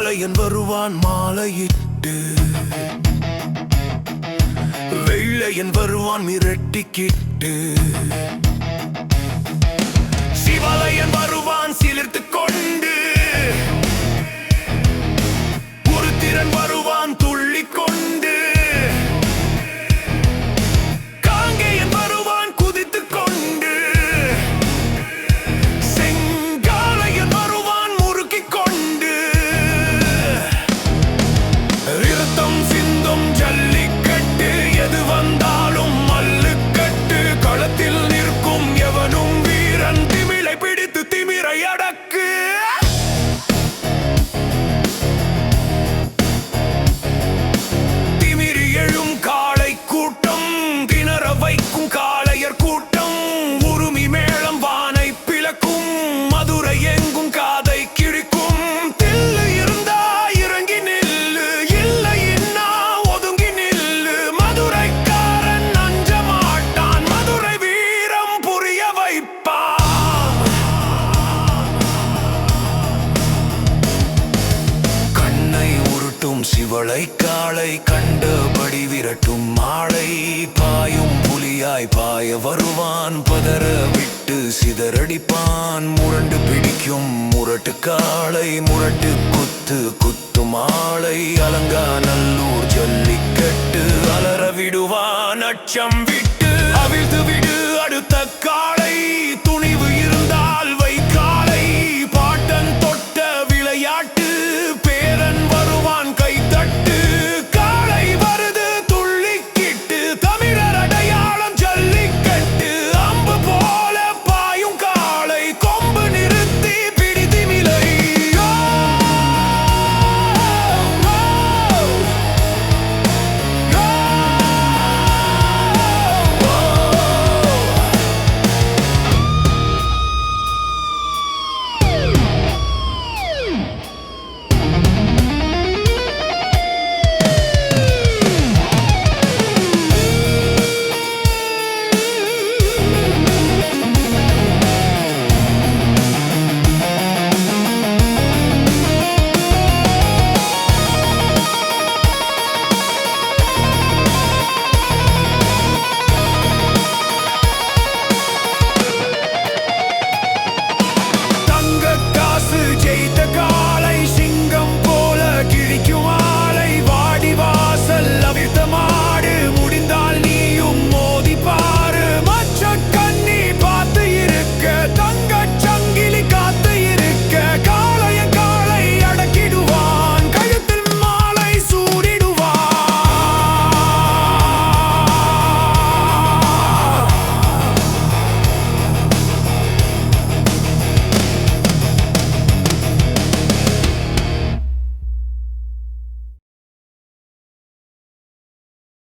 சிவலையன் வருவான் மாலையிட்டு, வெள்ளையன் வருவான் மிரட்டிக்கிட்டு. சிவலையன் வருவான் சிலிர்த்து கொண்டு, உருத்திரன் வருவான் துள்ளிக் கொண்டு, காங்கேயன் வருவான் குதித்துக் கொண்டு, செங்காளையன் வருவான் முறுக்கிக் கொண்டு. இருத்தம் சிந்தும் ஜல்லிக்கட்டு, எது வந்தாலும் மல்லுக்கட்டு. களத்தில் நிற்கும் எவனும் வீரன், திமிலை பிடித்து திமிரை அடக்கு. திமிரி எழும் காளை கூட்டம், திணற வைக்கும் காளையர் கூட்டம். உருமி மேளம் வானை பிளக்கும், மதுரை எங்கும் காதை கிழிக்கும். தில்லு இருந்தா இறங்கி நில்லு, இல்லை இன்னா ஒதுங்கி நில்லு. மதுரைக்காரன் அஞ்ச மாட்டான், மதுரை வீரம் புரிய வைப்பான். கண்ணை உருட்டும் சிவளை காளை, கண்டபடி விரட்டும் மாளை. பாயும் புலியாய் பாய வருவான், பதற விட்டு சிதறடிப்பான். முரண்டு பிடிக்கும் முரட்டு காளை, முரட்டு குத்து குத்தும் ஆளை. அலங்கா நல்லூர் ஜல்லிக்கட்டு, அலற விடுவான் அச்சம் விட்டு. அவிழ்த்து விடு அடுத்த காளை, துணிவு